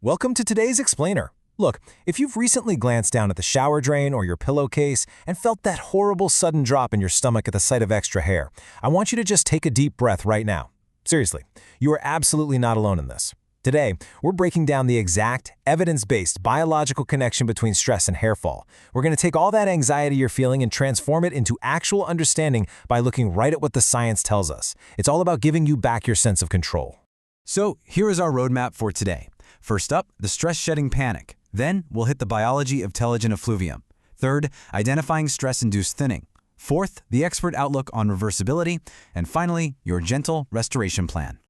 Welcome to today's explainer. Look, if you've recently glanced down at the shower drain or your pillowcase and felt that horrible sudden drop in your stomach at the sight of extra hair, I want you to just take a deep breath right now. Seriously, you are absolutely not alone in this. Today, we're breaking down the exact, evidence-based biological connection between stress and hair fall. We're going to take all that anxiety you're feeling and transform it into actual understanding by looking right at what the science tells us. It's all about giving you back your sense of control. So here is our roadmap for today. First up, the stress-shedding panic. Then, we'll hit the biology of telogen effluvium. Third, identifying stress-induced thinning. Fourth, the expert outlook on reversibility. And finally, your gentle restoration plan.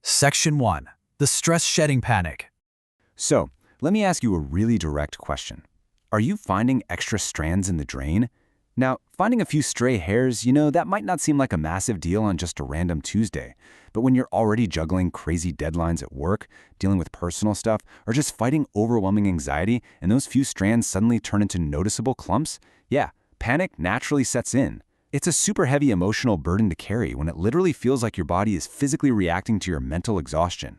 Section 1. The stress-shedding panic. So, let me ask you a really direct question. Are you finding extra strands in the drain? Now, finding a few stray hairs, that might not seem like a massive deal on just a random Tuesday. But when you're already juggling crazy deadlines at work, dealing with personal stuff, or just fighting overwhelming anxiety, and those few strands suddenly turn into noticeable clumps, yeah, panic naturally sets in. It's a super heavy emotional burden to carry when it literally feels like your body is physically reacting to your mental exhaustion.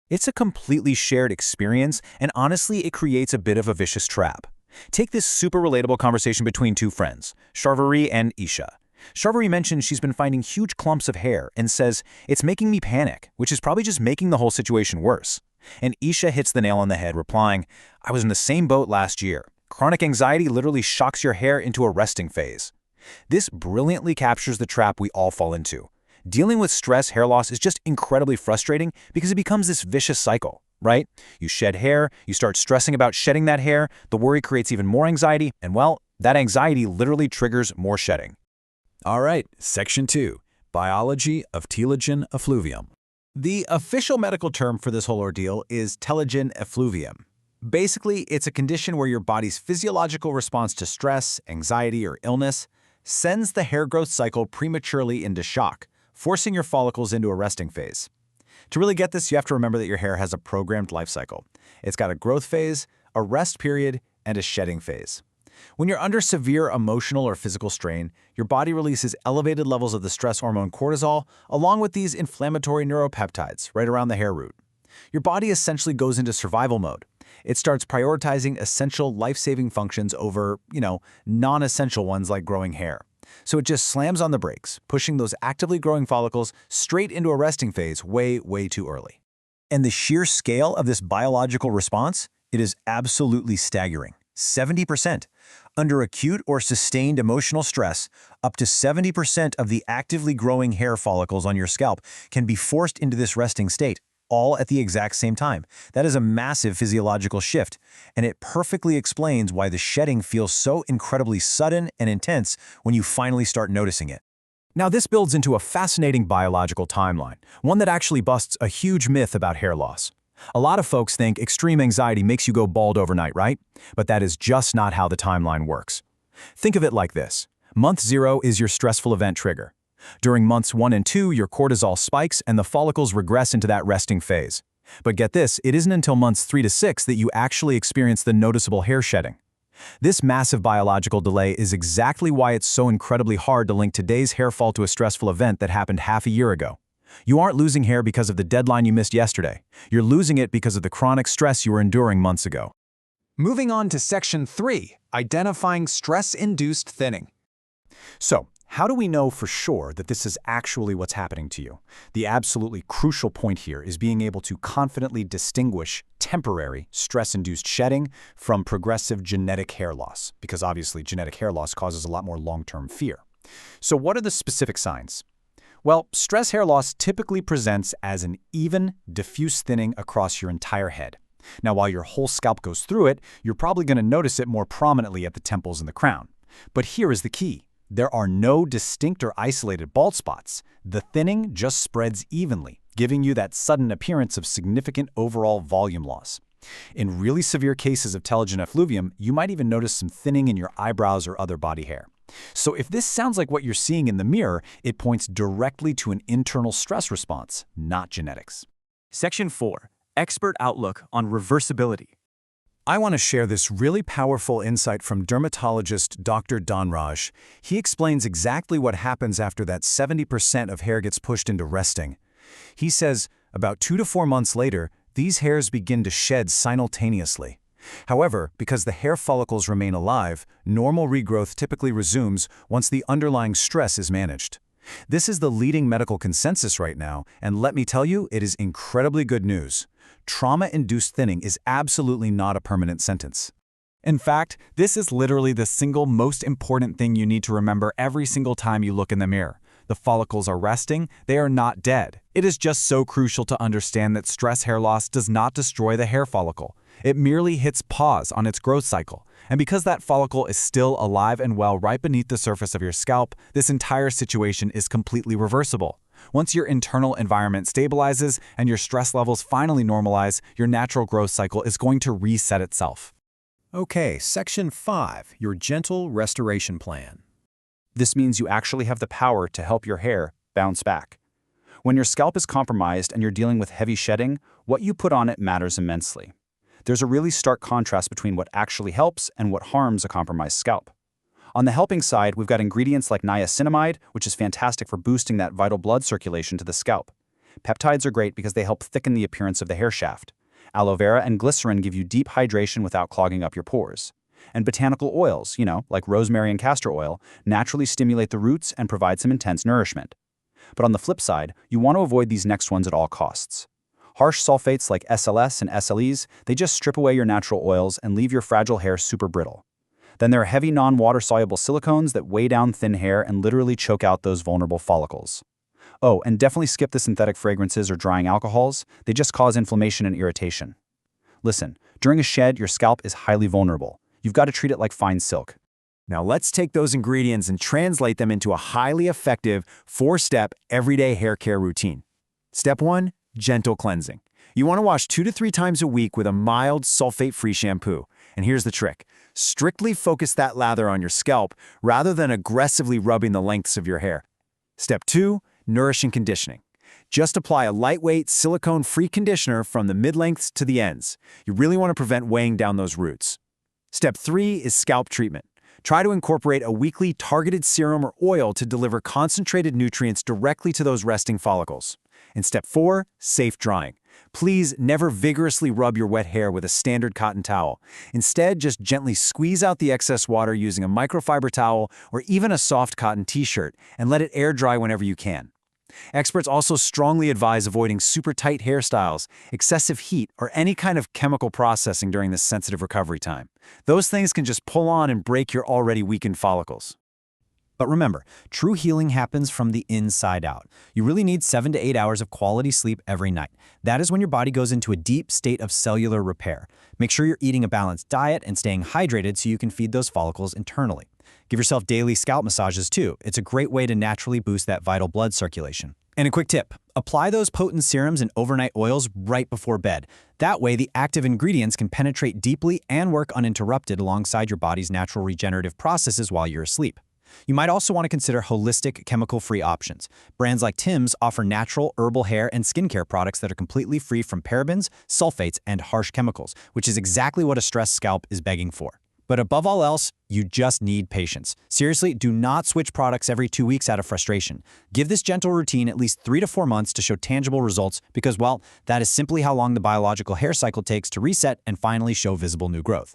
It's a completely shared experience, and honestly, it creates a bit of a vicious trap. Take this super relatable conversation between two friends, Sharvari and Isha. Sharvari mentions she's been finding huge clumps of hair and says, "It's making me panic," which is probably just making the whole situation worse. And Isha hits the nail on the head, replying, "I was in the same boat last year. Chronic anxiety literally shocks your hair into a resting phase." This brilliantly captures the trap we all fall into. Dealing with stress hair loss is just incredibly frustrating because it becomes this vicious cycle, right? You shed hair, you start stressing about shedding that hair, the worry creates even more anxiety, and well, that anxiety literally triggers more shedding. All right, Section 2. Biology of telogen effluvium. The official medical term for this whole ordeal is telogen effluvium. Basically, it's a condition where your body's physiological response to stress, anxiety, or illness sends the hair growth cycle prematurely into shock, forcing your follicles into a resting phase. To really get this, you have to remember that your hair has a programmed life cycle. It's got a growth phase, a rest period, and a shedding phase. When you're under severe emotional or physical strain, your body releases elevated levels of the stress hormone cortisol, along with these inflammatory neuropeptides right around the hair root. Your body essentially goes into survival mode. It starts prioritizing essential life-saving functions over, non-essential ones like growing hair. So it just slams on the brakes, pushing those actively growing follicles straight into a resting phase way, way too early. And the sheer scale of this biological response, it is absolutely staggering. 70%. Under acute or sustained emotional stress, up to 70% of the actively growing hair follicles on your scalp can be forced into this resting state, all at the exact same time. That is a massive physiological shift, and it perfectly explains why the shedding feels so incredibly sudden and intense when you finally start noticing it. Now, this builds into a fascinating biological timeline, one that actually busts a huge myth about hair loss. A lot of folks think extreme anxiety makes you go bald overnight, right? But that is just not how the timeline works. Think of it like this. Month 0 is your stressful event trigger. During months 1 and 2, your cortisol spikes and the follicles regress into that resting phase. But get this, it isn't until months 3 to 6 that you actually experience the noticeable hair shedding. This massive biological delay is exactly why it's so incredibly hard to link today's hair fall to a stressful event that happened half a year ago. You aren't losing hair because of the deadline you missed yesterday. You're losing it because of the chronic stress you were enduring months ago. Moving on to Section 3, identifying stress-induced thinning. So, how do we know for sure that this is actually what's happening to you? The absolutely crucial point here is being able to confidently distinguish temporary stress-induced shedding from progressive genetic hair loss, because obviously genetic hair loss causes a lot more long-term fear. So what are the specific signs? Well, stress hair loss typically presents as an even, diffuse thinning across your entire head. Now, while your whole scalp goes through it, you're probably going to notice it more prominently at the temples and the crown. But here is the key. There are no distinct or isolated bald spots. The thinning just spreads evenly, giving you that sudden appearance of significant overall volume loss. In really severe cases of telogen effluvium, you might even notice some thinning in your eyebrows or other body hair. So if this sounds like what you're seeing in the mirror, it points directly to an internal stress response, not genetics. Section 4. Expert outlook on reversibility. I want to share this really powerful insight from dermatologist Dr. Dhanraj. He explains exactly what happens after that 70% of hair gets pushed into resting. He says, about 2 to 4 months later, These hairs begin to shed simultaneously. However, because the hair follicles remain alive, normal regrowth typically resumes once the underlying stress is managed. This is the leading medical consensus right now, and let me tell you, it is incredibly good news. Trauma-induced thinning is absolutely not a permanent sentence. In fact, this is literally the single most important thing you need to remember every single time you look in the mirror. The follicles are resting, they are not dead. It is just so crucial to understand that stress hair loss does not destroy the hair follicle. It merely hits pause on its growth cycle. And because that follicle is still alive and well right beneath the surface of your scalp, this entire situation is completely reversible. Once your internal environment stabilizes and your stress levels finally normalize, your natural growth cycle is going to reset itself. Okay, Section 5, your gentle restoration plan. This means you actually have the power to help your hair bounce back. When your scalp is compromised and you're dealing with heavy shedding, what you put on it matters immensely. There's a really stark contrast between what actually helps and what harms a compromised scalp. On the helping side, we've got ingredients like niacinamide, which is fantastic for boosting that vital blood circulation to the scalp. Peptides are great because they help thicken the appearance of the hair shaft. Aloe vera and glycerin give you deep hydration without clogging up your pores. And botanical oils, like rosemary and castor oil, naturally stimulate the roots and provide some intense nourishment. But on the flip side, you want to avoid these next ones at all costs. Harsh sulfates like SLS and SLEs, they just strip away your natural oils and leave your fragile hair super brittle. Then there are heavy non-water-soluble silicones that weigh down thin hair and literally choke out those vulnerable follicles. Oh, and definitely skip the synthetic fragrances or drying alcohols. They just cause inflammation and irritation. Listen, during a shed, your scalp is highly vulnerable. You've got to treat it like fine silk. Now let's take those ingredients and translate them into a highly effective 4-step everyday hair care routine. Step 1, gentle cleansing. You want to wash 2 to 3 times a week with a mild, sulfate-free shampoo. And here's the trick. Strictly focus that lather on your scalp rather than aggressively rubbing the lengths of your hair. Step 2, nourishing conditioning. Just apply a lightweight, silicone-free conditioner from the mid-lengths to the ends. You really want to prevent weighing down those roots. Step 3 is scalp treatment. Try to incorporate a weekly targeted serum or oil to deliver concentrated nutrients directly to those resting follicles. And step 4, safe drying. Please never vigorously rub your wet hair with a standard cotton towel. Instead, just gently squeeze out the excess water using a microfiber towel or even a soft cotton t-shirt and let it air dry whenever you can. Experts also strongly advise avoiding super tight hairstyles, excessive heat, or any kind of chemical processing during this sensitive recovery time. Those things can just pull on and break your already weakened follicles. But remember, true healing happens from the inside out. You really need 7 to 8 hours of quality sleep every night. That is when your body goes into a deep state of cellular repair. Make sure you're eating a balanced diet and staying hydrated so you can feed those follicles internally. Give yourself daily scalp massages too. It's a great way to naturally boost that vital blood circulation. And a quick tip, apply those potent serums and overnight oils right before bed. That way, the active ingredients can penetrate deeply and work uninterrupted alongside your body's natural regenerative processes while you're asleep. You might also want to consider holistic, chemical-free options. Brands like Timb's offer natural, herbal hair and skincare products that are completely free from parabens, sulfates, and harsh chemicals, which is exactly what a stressed scalp is begging for. But above all else, you just need patience. Seriously, do not switch products every 2 weeks out of frustration. Give this gentle routine at least 3 to 4 months to show tangible results because, well, that is simply how long the biological hair cycle takes to reset and finally show visible new growth.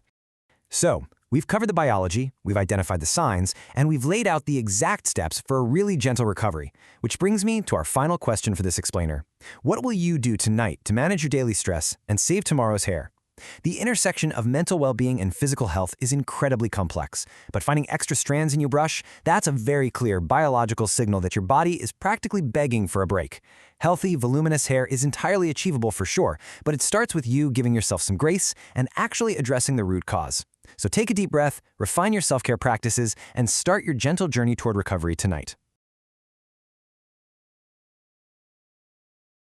So, we've covered the biology, we've identified the signs, and we've laid out the exact steps for a really gentle recovery. Which brings me to our final question for this explainer. What will you do tonight to manage your daily stress and save tomorrow's hair? The intersection of mental well-being and physical health is incredibly complex, but finding extra strands in your brush, that's a very clear biological signal that your body is practically begging for a break. Healthy, voluminous hair is entirely achievable for sure, but it starts with you giving yourself some grace and actually addressing the root cause. So take a deep breath, refine your self-care practices, and start your gentle journey toward recovery tonight.